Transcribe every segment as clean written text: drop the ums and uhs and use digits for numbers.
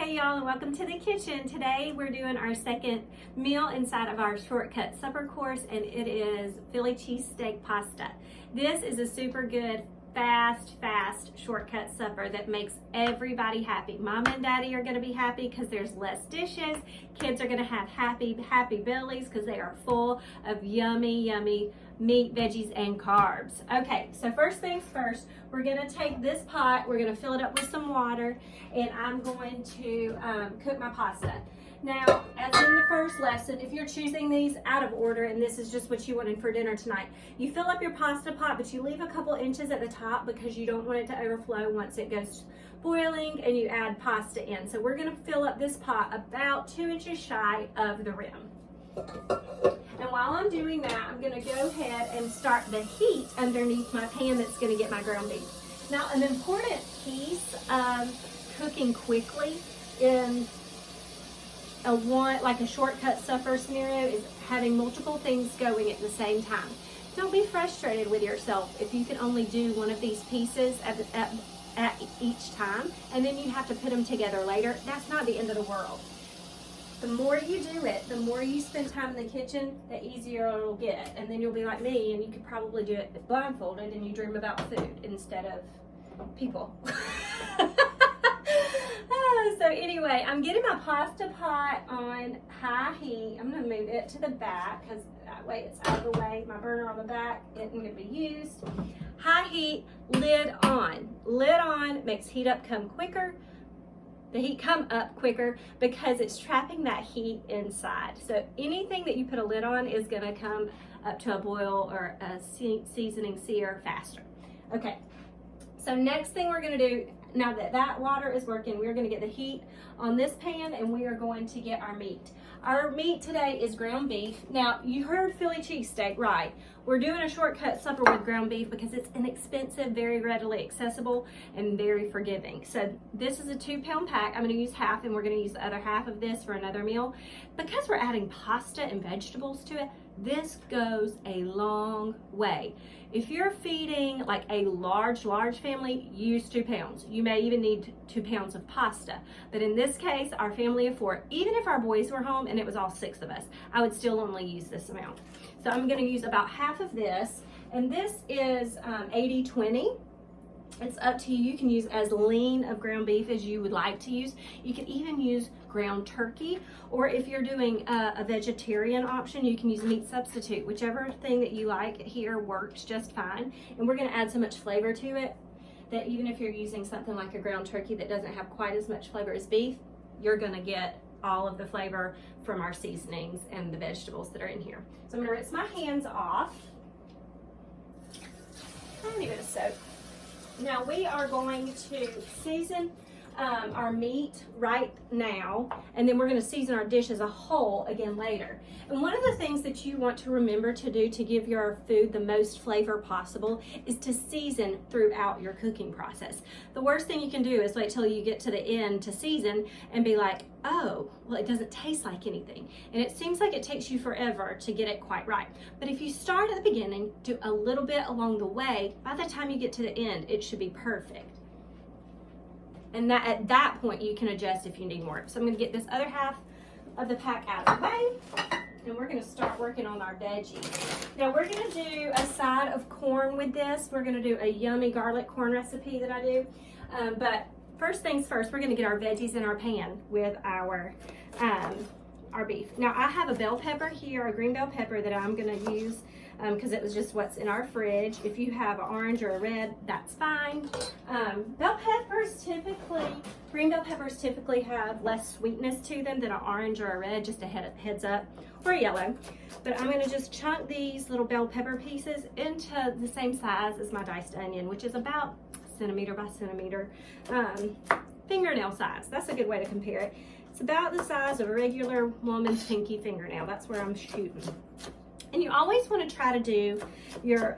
Hey y'all, and welcome to the kitchen. Today we're doing our second meal inside of our shortcut supper course, and it is Philly cheesesteak pasta. This is a super good fast shortcut supper that makes everybody happy. Mom and daddy are going to be happy because there's less dishes. Kids are going to have happy bellies because they are full of yummy meat, veggies, and carbs. Okay, so first things first, we're going to take this pot, we're going to fill it up with some water, and I'm going to cook my pasta. Now, as in the first lesson, if you're choosing these out of order and this is just what you wanted for dinner tonight, you fill up your pasta pot, but you leave a couple inches at the top because you don't want it to overflow once it goes boiling and you add pasta in. So we're going to fill up this pot about 2 inches shy of the rim. And while I'm doing that, I'm going to go ahead and start the heat underneath my pan that's going to get my ground beef. Now, an important piece of cooking quickly in like a shortcut supper scenario is having multiple things going at the same time. Don't be frustrated with yourself if you can only do one of these pieces at each time, and then you have to put them together later. That's not the end of the world. The more you do it, the more you spend time in the kitchen, the easier it'll get. And then you'll be like me, and you could probably do it blindfolded, and you dream about food instead of people. So anyway, I'm getting my pasta pot on high heat. I'm going to move it to the back because that way it's out of the way. My burner on the back isn't going to be used. High heat, lid on. Lid on makes heat up come quicker. The heat come up quicker because it's trapping that heat inside. So anything that you put a lid on is going to come up to a boil or a seasoning sear faster. Okay, so next thing we're going to do, now that water is working, we're going to get the heat on this pan and we are going to get our meat. Our meat today is ground beef. Now, you heard Philly cheesesteak, right? We're doing a shortcut supper with ground beef because it's inexpensive, very readily accessible, and very forgiving. So this is a 2-pound pack. I'm going to use half, and we're going to use the other half of this for another meal. Because we're adding pasta and vegetables to it, this goes a long way. If you're feeding like a large family, use 2 pounds. You may even need 2 pounds of pasta. But in this case, our family of 4, even if our boys were home and it was all 6 of us, I would still only use this amount. So I'm going to use about half of this, and this is 80-20. It's up to you. You can use as lean of ground beef as you would like to use. You can even use ground turkey, or if you're doing a vegetarian option, you can use meat substitute. Whichever thing that you like here works just fine. And we're going to add so much flavor to it that even if you're using something like a ground turkey that doesn't have quite as much flavor as beef, you're going to get all of the flavor from our seasonings and the vegetables that are in here. So I'm going to rinse my hands off. Tiny bit of soap. Now we are going to season our meat right now, and then we're going to season our dish as a whole again later. And one of the things that you want to remember to do to give your food the most flavor possible is to season throughout your cooking process. The worst thing you can do is wait till you get to the end to season and be like, oh, well, it doesn't taste like anything. And it seems like it takes you forever to get it quite right. But if you start at the beginning, do a little bit along the way, by the time you get to the end, it should be perfect. And that at that point, you can adjust if you need more. So I'm going to get this other half of the pack out of the way, and we're going to start working on our veggies. Now we're going to do a side of corn with this. We're going to do a yummy garlic corn recipe that I do. But first things first, we're going to get our veggies in our pan with our beef. Now I have a bell pepper here, a green bell pepper that I'm going to use because it was just what's in our fridge. If you have an orange or a red, that's fine. Green bell peppers typically have less sweetness to them than an orange or a red, just a heads up, or a yellow. But I'm going to just chunk these little bell pepper pieces into the same size as my diced onion, which is about centimeter by centimeter, fingernail size. That's a good way to compare it. It's about the size of a regular woman's pinky fingernail. That's where I'm shooting. And you always want to try to do your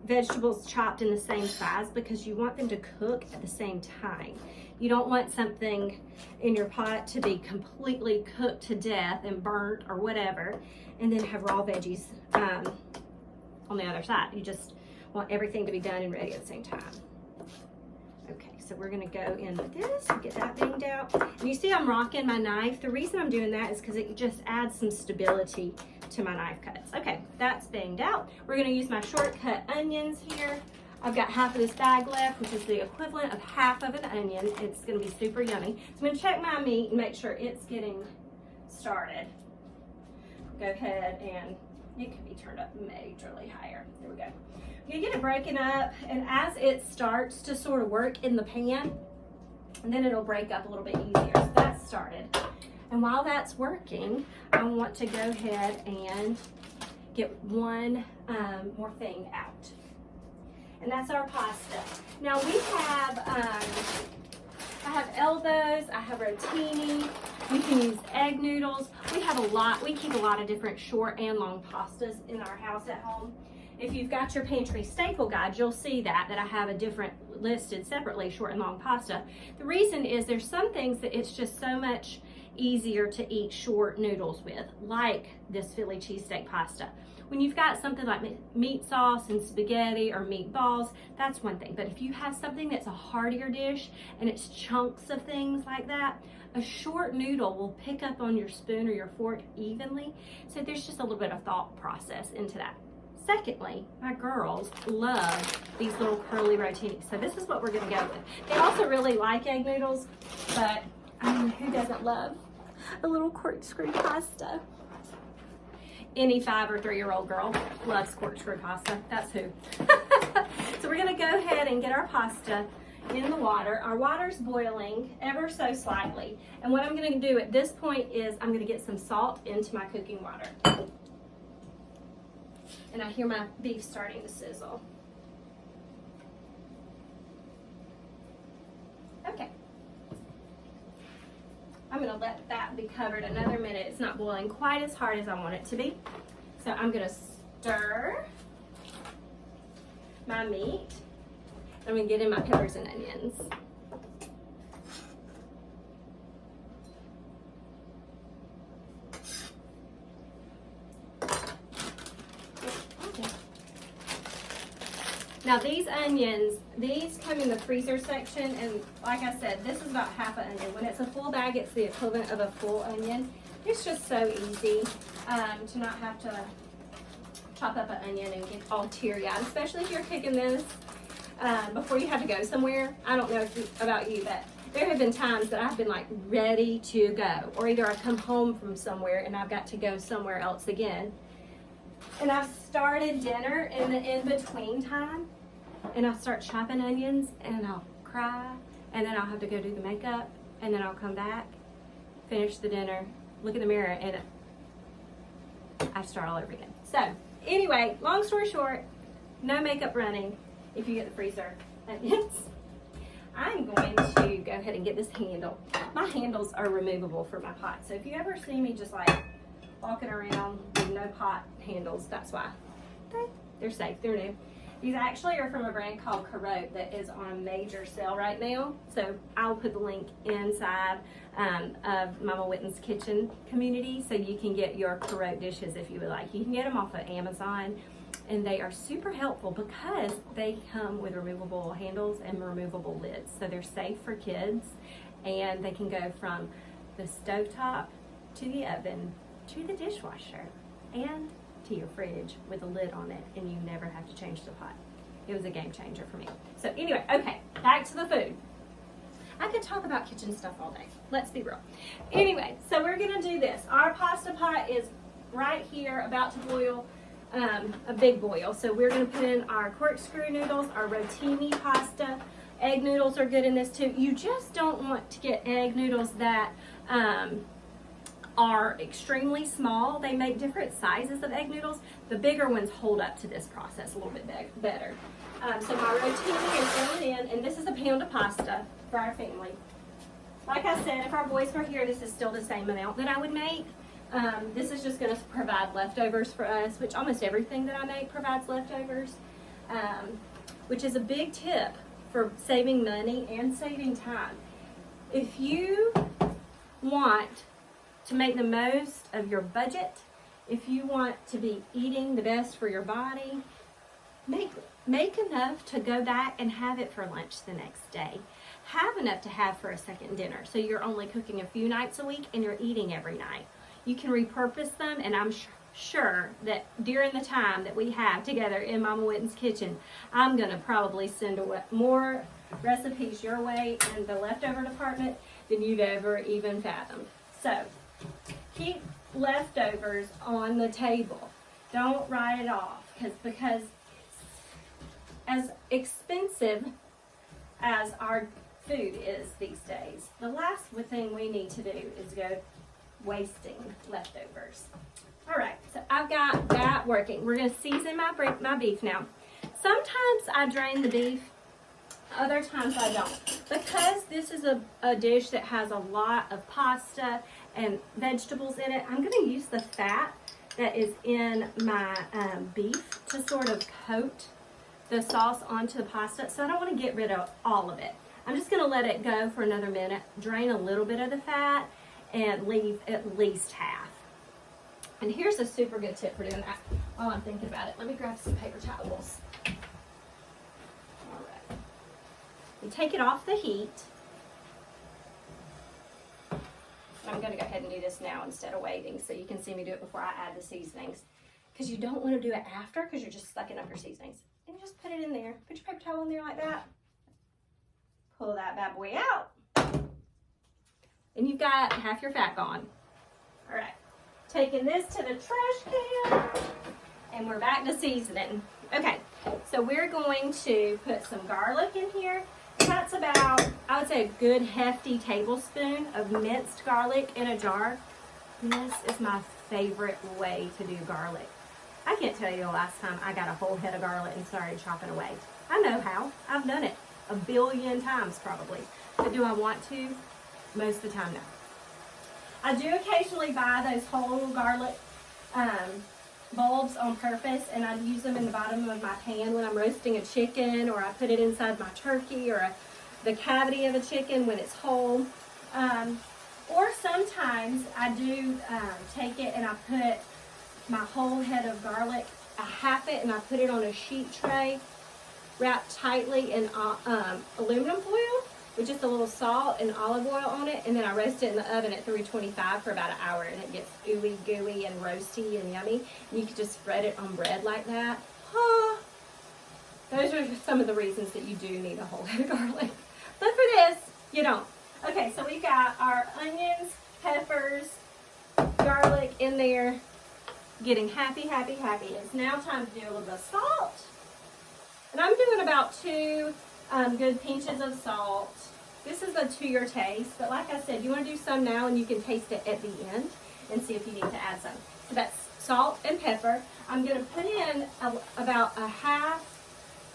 vegetables chopped in the same size because you want them to cook at the same time. You don't want something in your pot to be completely cooked to death and burnt or whatever, and then have raw veggies on the other side. You just want everything to be done and ready at the same time. Okay, so so we're gonna go in with this, get that banged out. And you see I'm rocking my knife. The reason I'm doing that is because it just adds some stability to my knife cuts. Okay, that's banged out. We're gonna use my shortcut onions here. I've got half of this bag left, which is the equivalent of half of an onion. It's gonna be super yummy. So I'm gonna check my meat and make sure it's getting started. Go ahead and it could be turned up majorly higher. There we go. I'm gonna get it broken up, and as it starts to sort of work in the pan, and then it'll break up a little bit easier. So that's started. And while that's working, I want to go ahead and get one more thing out. And that's our pasta. Now we have, I have elbows, I have rotini, we can use egg noodles. We have a lot, we keep a lot of different short and long pastas in our house at home. If you've got your pantry staple guide, you'll see that I have a different listed separately, short and long pasta. The reason is there's some things that it's just so much easier to eat short noodles with, like this Philly cheesesteak pasta. When you've got something like meat sauce and spaghetti or meatballs, that's one thing. But if you have something that's a heartier dish and it's chunks of things like that, a short noodle will pick up on your spoon or your fork evenly. So there's just a little bit of thought process into that. Secondly, my girls love these little curly rotinis. So this is what we're gonna go with. They also really like egg noodles, but I mean, who doesn't love a little corkscrew pasta? Any 5 or 3-year-old girl loves corkscrew pasta. That's who. So we're gonna go ahead and get our pasta in the water. Our water's boiling ever so slightly. And what I'm gonna do at this point is I'm gonna get some salt into my cooking water. And I hear my beef starting to sizzle. Okay. I'm gonna let that be covered another minute. It's not boiling quite as hard as I want it to be. So I'm gonna stir my meat. I'm gonna get in my peppers and onions. Now these onions, these come in the freezer section, and like I said, this is about half an onion. When it's a full bag, it's the equivalent of a full onion. It's just so easy to not have to chop up an onion and get all teary-eyed, especially if you're cooking this before you have to go somewhere. I don't know about you, but there have been times that I've been like ready to go, or either I come home from somewhere and I've got to go somewhere else again. And I've started dinner in the in-between time, and I'll start chopping onions, and I'll cry, and then I'll have to go do the makeup, and then I'll come back, finish the dinner, look in the mirror, and I start all over again. So anyway, long story short, no makeup running if you get the freezer onions. I'm going to go ahead and get this handle. My handles are removable for my pot, so if you ever see me just like walking around with no pot handles, that's why. Okay, they're safe, they're new. These actually are from a brand called Carote that is on a major sale right now. So I'll put the link inside of Mama Whitten's Kitchen community so you can get your Carote dishes if you would like. You can get them off of Amazon, and they are super helpful because they come with removable handles and removable lids. So they're safe for kids, and they can go from the stovetop to the oven to the dishwasher and to your fridge with a lid on it, and you never have to change the pot. It was a game changer for me. So anyway, okay, back to the food. I could talk about kitchen stuff all day. Let's be real. Anyway, so we're gonna do this. Our pasta pot is right here, about to boil, a big boil. So we're gonna put in our corkscrew noodles, our rotini pasta. Egg noodles are good in this too. You just don't want to get egg noodles that are extremely small. They make different sizes of egg noodles. The bigger ones hold up to this process a little bit better. So my rotini is going in, and this is a pound of pasta for our family. Like I said, if our boys were here, this is still the same amount that I would make. This is just going to provide leftovers for us, which almost everything that I make provides leftovers, which is a big tip for saving money and saving time. If you want to make the most of your budget, if you want to be eating the best for your body, make enough to go back and have it for lunch the next day. have enough to have for a second dinner. So you're only cooking a few nights a week and you're eating every night. You can repurpose them, and I'm sure that during the time that we have together in Mama Whitten's kitchen, I'm gonna probably send more recipes your way in the leftover department than you've ever even fathomed. So keep leftovers on the table. Don't write it off, because as expensive as our food is these days, the last thing we need to do is go wasting leftovers. All right, so I've got that working. We're gonna season my beef now. Sometimes I drain the beef, other times I don't. Because this is a dish that has a lot of pasta and vegetables in it, I'm gonna use the fat that is in my beef to sort of coat the sauce onto the pasta. So I don't wanna get rid of all of it. I'm just gonna let it go for another minute, drain a little bit of the fat, and leave at least half. And here's a super good tip for doing that while I'm thinking about it. Let me grab some paper towels. All right. You take it off the heat. I'm gonna go ahead and do this now instead of waiting so you can see me do it before I add the seasonings. Because you don't wanna do it after, because you're just sucking up your seasonings. And you just put it in there. Put your paper towel in there like that. Pull that bad boy out. And you've got half your fat gone. All right, taking this to the trash can, and we're back to seasoning. Okay, so we're going to put some garlic in here. That's about, I would say, a good hefty tablespoon of minced garlic in a jar. And this is my favorite way to do garlic. I can't tell you the last time I got a whole head of garlic and started chopping away. I know how. I've done it a billion times probably. But do I want to? Most of the time, no. I do occasionally buy those whole garlic bulbs on purpose, and I use them in the bottom of my pan when I'm roasting a chicken, or I put it inside my turkey, or the cavity of a chicken when it's whole. Or sometimes I do take it and I put my whole head of garlic, I half it, and I put it on a sheet tray wrapped tightly in aluminum foil with just a little salt and olive oil on it, and then I roast it in the oven at 325 for about an hour, and it gets ooey gooey and roasty and yummy. And you can just spread it on bread like that. Those are some of the reasons that you do need a whole head of garlic. But for this, you don't. Okay, so we've got our onions, peppers, garlic in there, getting happy. It's now time to do a little bit of salt. And I'm doing about 2 good pinches of salt. This is to your taste, but like I said, you want to do some now and you can taste it at the end and see if you need to add some. So that's salt and pepper. I'm going to put in about a half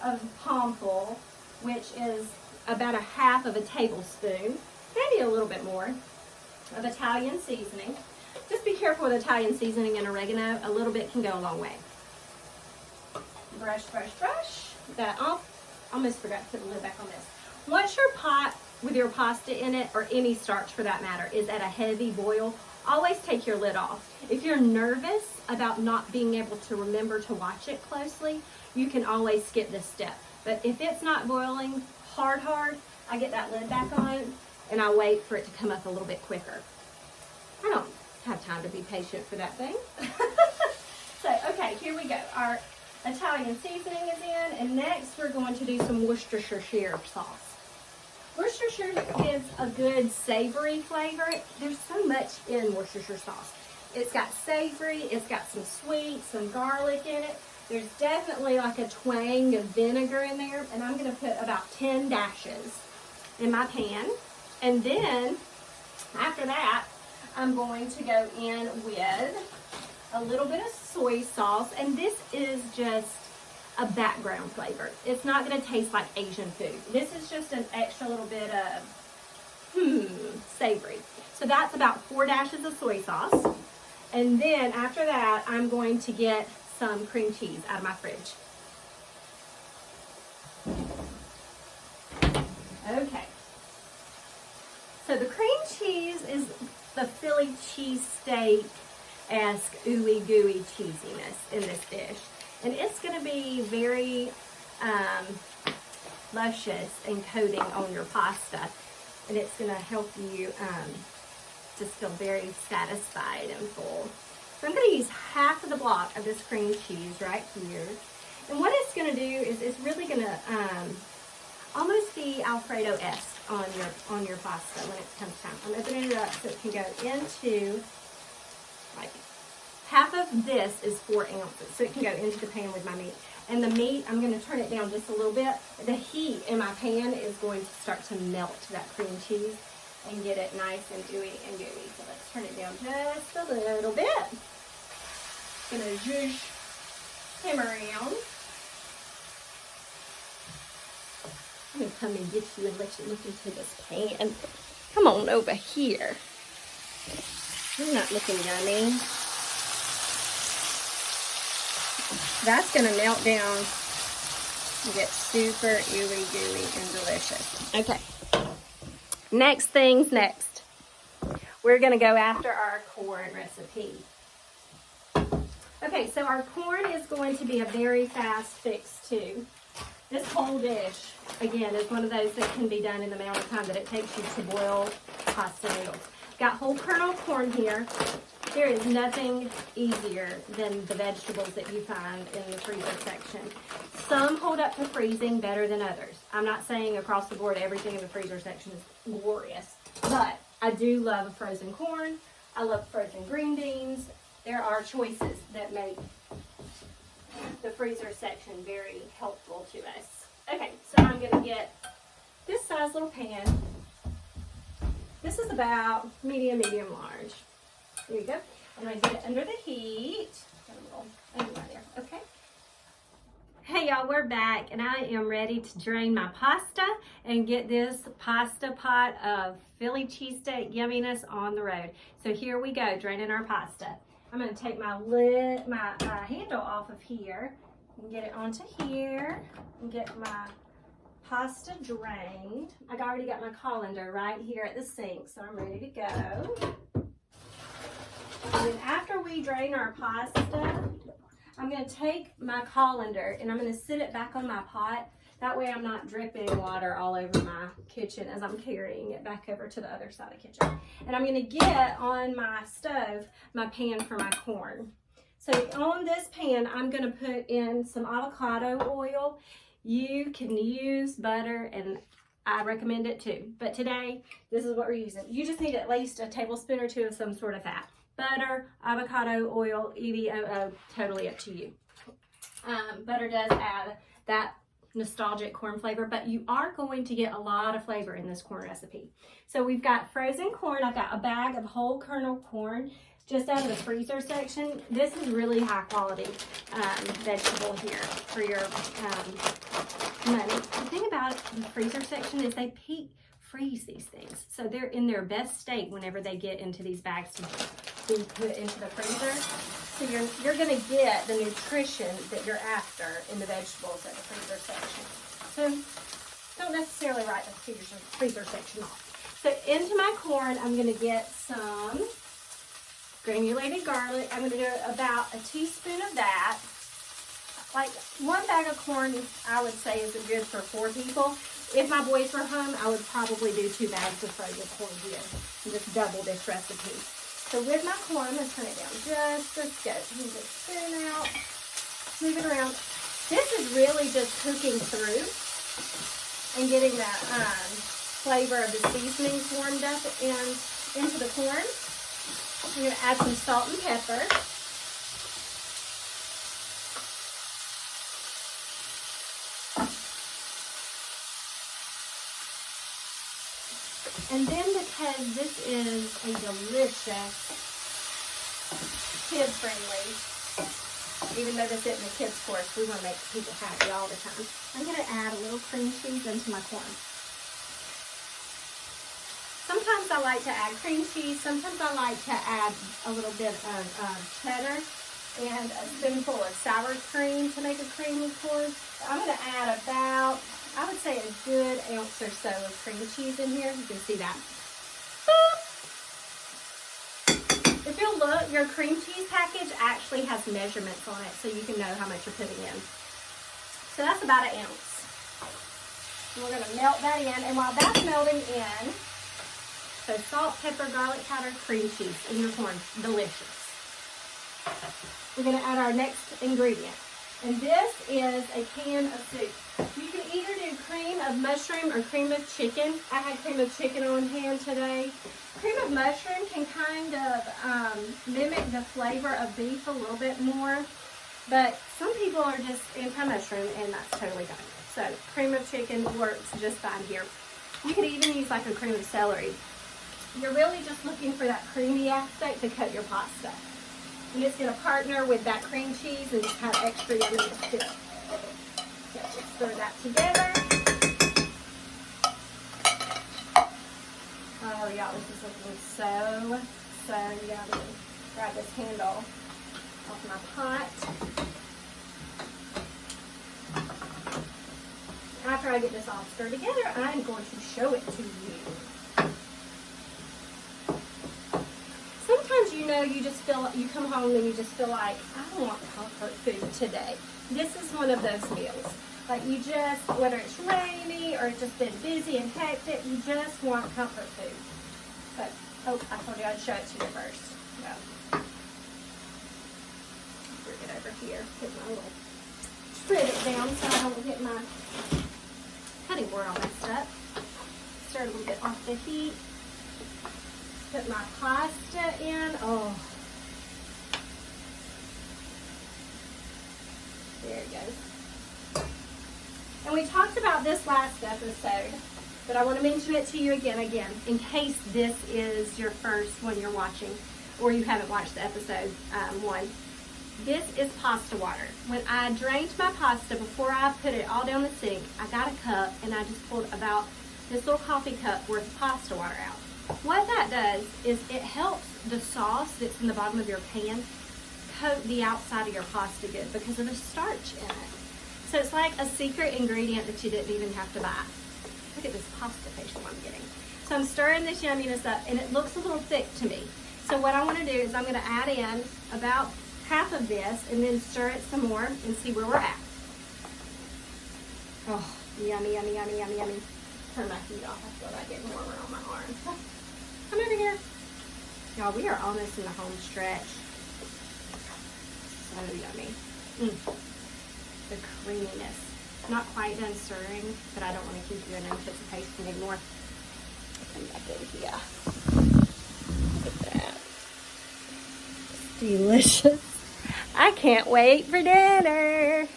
of palmful, which is about a half of a tablespoon, maybe a little bit more, of Italian seasoning. Just be careful with Italian seasoning and oregano. A little bit can go a long way. Brush that off. Almost forgot to put the lid back on this. Once your pot with your pasta in it, or any starch for that matter, is at a heavy boil, always take your lid off. If you're nervous about not being able to remember to watch it closely, you can always skip this step. But if it's not boiling hard, I get that lid back on and I wait for it to come up a little bit quicker. I don't have time to be patient for that thing. So, okay, here we go. Our Italian seasoning is in, and next we're going to do some Worcestershire sauce. Worcestershire gives a good savory flavor. There's so much in Worcestershire sauce. It's got savory, it's got some sweet, some garlic in it. There's definitely like a twang of vinegar in there, and I'm going to put about 10 dashes in my pan. And then after that, I'm going to go in with a little bit of soy sauce, and this is just a background flavor. It's not going to taste like Asian food. This is just an extra little bit of savory. So that's about 4 dashes of soy sauce. And then after that, I'm going to get some cream cheese out of my fridge. Okay. So the cream cheese is the Philly cheesesteak-esque ooey gooey cheesiness in this dish. And it's going to be very luscious and coating on your pasta. And it's gonna help you just feel very satisfied and full. So I'm gonna use half of the block of this cream cheese right here. And what it's gonna do is it's really gonna almost be Alfredo-esque on your pasta when it comes time. I'm opening it up so it can go into, like, half of this is 4 ounces, so it can go into the pan with my meat. And the meat, I'm going to turn it down just a little bit. The heat in my pan is going to start to melt that cream cheese and get it nice and ooey and gooey. So let's turn it down just a little bit. Going to zhoosh him around. I'm going to come and get you and let you look into this pan. Come on over here. You're not looking yummy. That's going to melt down and get super ooey gooey and delicious. Okay. Next things next. We're going to go after our corn recipe. Okay, so our corn is going to be a very fast fix too. This whole dish, again, is one of those that can be done in the amount of time that it takes you to boil pasta noodles. Got whole kernel corn here. There is nothing easier than the vegetables that you find in the freezer section. Some hold up to freezing better than others. I'm not saying across the board everything in the freezer section is glorious, but I do love frozen corn. I love frozen green beans. There are choices that make the freezer section very helpful to us. Okay, so I'm going to get this size little pan. This is about medium large. There you go. I'm going to get it under the heat. Got a little thing right there. Okay. Hey y'all, we're back and I am ready to drain my pasta and get this pasta pot of Philly cheesesteak yumminess on the road. So here we go, draining our pasta. I'm going to take my handle off of here and get it onto here and get my pasta drained. I already got my colander right here at the sink, so I'm ready to go. And then after we drain our pasta, I'm going to take my colander and I'm going to sit it back on my pot. That way I'm not dripping water all over my kitchen as I'm carrying it back over to the other side of the kitchen. And I'm going to get on my stove my pan for my corn. So on this pan, I'm going to put in some avocado oil. You can use butter, and I recommend it too. But today, this is what we're using. You just need at least a tablespoon or 2 of some sort of fat. Butter, avocado oil, EVOO, totally up to you. Butter does add that nostalgic corn flavor, but you are going to get a lot of flavor in this corn recipe. So we've got frozen corn. I've got a bag of whole kernel corn just out of the freezer section. This is really high quality vegetable here for your money. The thing about the freezer section is they freeze these things. So they're in their best state whenever they get into these bags to be put into the freezer. So you're going to get the nutrition that you're after in the vegetables at the freezer section. So don't necessarily write the freezer section off. So into my corn, I'm going to get some granulated garlic. I'm going to do about a teaspoon of that. Like 1 bag of corn, I would say is good for 4 people. If my boys were home, I would probably do 2 bags of frozen corn here and just double this recipe. So with my corn, I'm going to turn it down just a skoch. Move it spoon out, move it around. This is really just cooking through and getting that flavor of the seasonings warmed up and into the corn. I'm going to add some salt and pepper. And then because this is a delicious, kid-friendly, even though this isn't a kid's course, we want to make people happy all the time. I'm going to add a little cream cheese into my corn. Sometimes I like to add cream cheese. Sometimes I like to add a little bit of cheddar and a spoonful of sour cream to make a creamy corn. I'm going to add about, I would say, a good ounce or so of cream cheese in here. You can see that. If you'll look, your cream cheese package actually has measurements on it so you can know how much you're putting in. So that's about 1 ounce. And we're gonna melt that in, and while that's melting in, so salt, pepper, garlic powder, cream cheese in your corn, delicious. We're gonna add our next ingredient. And this is a can of soup. You can either do cream of mushroom or cream of chicken. I had cream of chicken on hand today. Cream of mushroom can kind of mimic the flavor of beef a little bit more, but some people are just anti-mushroom, and that's totally fine. So cream of chicken works just fine here. You could even use like a cream of celery. You're really just looking for that creamy aspect to cut your pasta. And it's going to partner with that cream cheese and just have extra yumminess to it. So let's stir that together. Oh y'all, this is looking so yummy. Grab this handle off my pot. After I get this all stirred together, I'm going to show it to you. Sometimes, you know, you just feel, you come home and you just feel like, I want comfort food today. This is one of those meals. Like you just, whether it's rainy or it's just been busy and hectic, you just want comfort food. But, oh, I told you I'd show it to you first. No. Bring it over here. Put my little, spread it down so I don't get my cutting board all messed up. Stir a little bit off the heat. Put my pasta in. Oh. There it goes. And we talked about this last episode, but I want to mention it to you again, in case this is your first one you're watching, or you haven't watched the episode 1. This is pasta water. When I drained my pasta before I put it all down the sink, I got a cup and I just pulled about this little coffee cup worth of pasta water out. What that does is it helps the sauce that's in the bottom of your pan coat the outside of your pasta good because of the starch in it. So it's like a secret ingredient that you didn't even have to buy. Look at this pasta facial I'm getting. So I'm stirring this yumminess up, and it looks a little thick to me. So what I want to do is I'm going to add in about half of this and then stir it some more and see where we're at. Oh, yummy, yummy, yummy, yummy, yummy. Turn my heat off. I feel like getting warmer on my arm. Come over here. Y'all, we are almost in the home stretch. So yummy. The creaminess. Not quite done stirring, but I don't want to keep you in anticipation anymore. Come back over here. Look at that. It's delicious. I can't wait for dinner.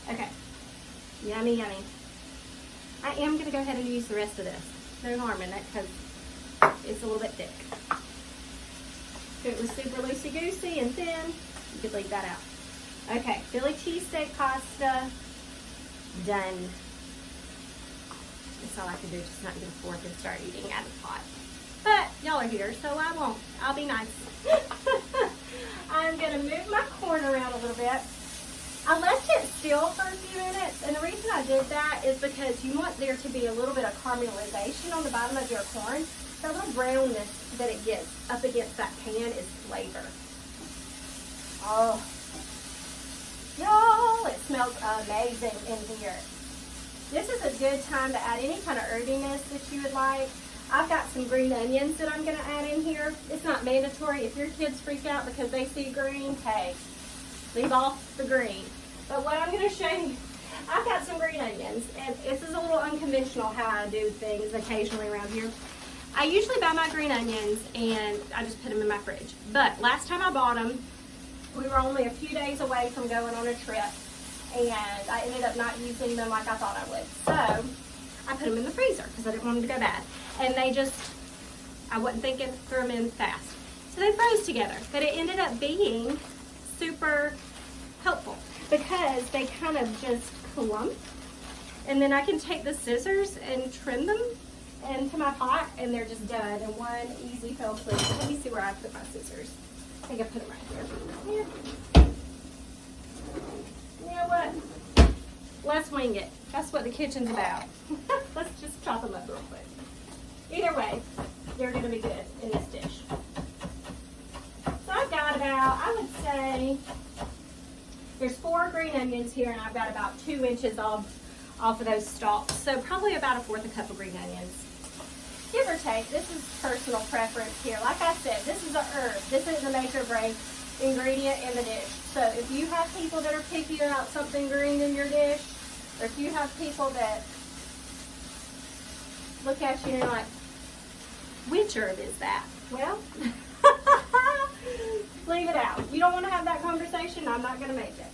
Okay. Yummy, yummy. I am going to go ahead and use the rest of this. No harm in it because it's a little bit thick. If it was super loosey-goosey and thin, you could leave that out. Okay, Philly cheesesteak pasta, done. That's all I can do, just not get a fork and start eating out of the pot. But y'all are here, so I won't. I'll be nice. I'm going to move my corn around a little bit. I left it still for a few minutes, and the reason I did that is because you want there to be a little bit of caramelization on the bottom of your corn. That little brownness that it gets up against that pan is flavor. Oh, y'all, it smells amazing in here. This is a good time to add any kind of herbiness that you would like. I've got some green onions that I'm going to add in here. It's not mandatory. If your kids freak out because they see green, hey, leave off the green. But what I'm going to show you, I've got some green onions, and this is a little unconventional how I do things occasionally around here. I usually buy my green onions and I just put them in my fridge. But last time I bought them, we were only a few days away from going on a trip, and I ended up not using them like I thought I would. So I put them in the freezer because I didn't want them to go bad. And they just, I wasn't thinking, threw them in fast. So they froze together. But it ended up being super helpful because they kind of just clump. And then I can take the scissors and trim them into my pot, and they're just done in one easy fell swoop. Let me see where I put my scissors. I think I put them right here. You know what? Let's wing it. That's what the kitchen's about. Let's just chop them up real quick. Either way, they're going to be good in this dish. So I've got about, I would say, there's 4 green onions here, and I've got about 2 inches of off of those stalks. So probably about 1/4 cup of green onions. Give or take. This is personal preference here. Like I said, this is a herb. This is a make or break ingredient in the dish. So if you have people that are picky about something green in your dish, or if you have people that look at you and you're like, which herb is that? Well, leave it out. You don't want to have that conversation, I'm not going to make it.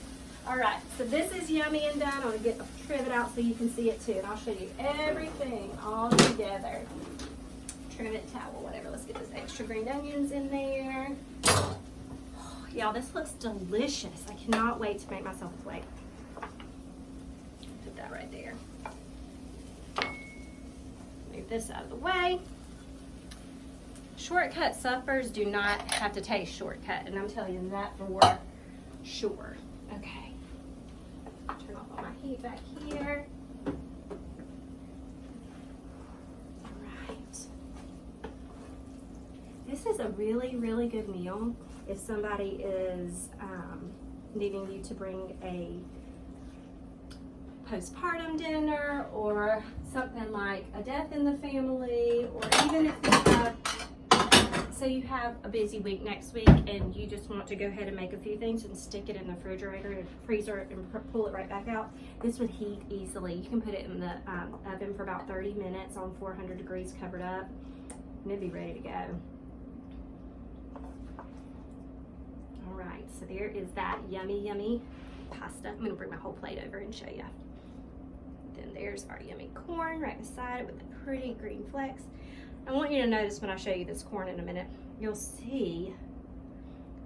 All right, so this is yummy and done. I'm going to get a trivet out so you can see it too, and I'll show you everything all together. Trivet, towel, whatever. Let's get those extra green onions in there. Oh, y'all, this looks delicious. I cannot wait to make myself a plate. Put that right there. Move this out of the way. Shortcut suppers do not have to taste shortcut, and I'm telling you that for sure. Okay. Turn off all my heat back here. All right. This is a really, really good meal if somebody is needing you to bring a postpartum dinner or something like a death in the family, or even if you have, say you have a busy week next week and you just want to go ahead and make a few things and stick it in the refrigerator and freezer and pull it right back out. This would heat easily. You can put it in the oven for about 30 minutes on 400 degrees covered up, and it'd be ready to go. All right, so there is that yummy, yummy pasta. I'm gonna bring my whole plate over and show you. Then there's our yummy corn right beside it with the pretty green flecks. I want you to notice when I show you this corn in a minute, you'll see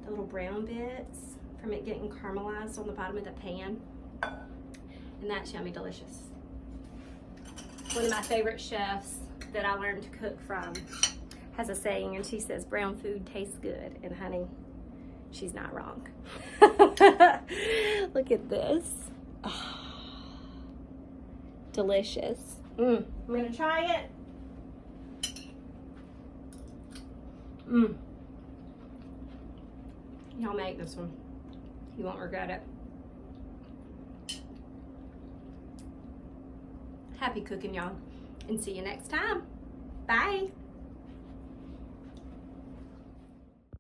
the little brown bits from it getting caramelized on the bottom of the pan. And that's yummy delicious. One of my favorite chefs that I learned to cook from has a saying, and she says, brown food tastes good. And honey, she's not wrong. Look at this. Oh, delicious. I'm gonna try it. Y'all make this one. You won't regret it. Happy cooking, y'all. And see you next time. Bye.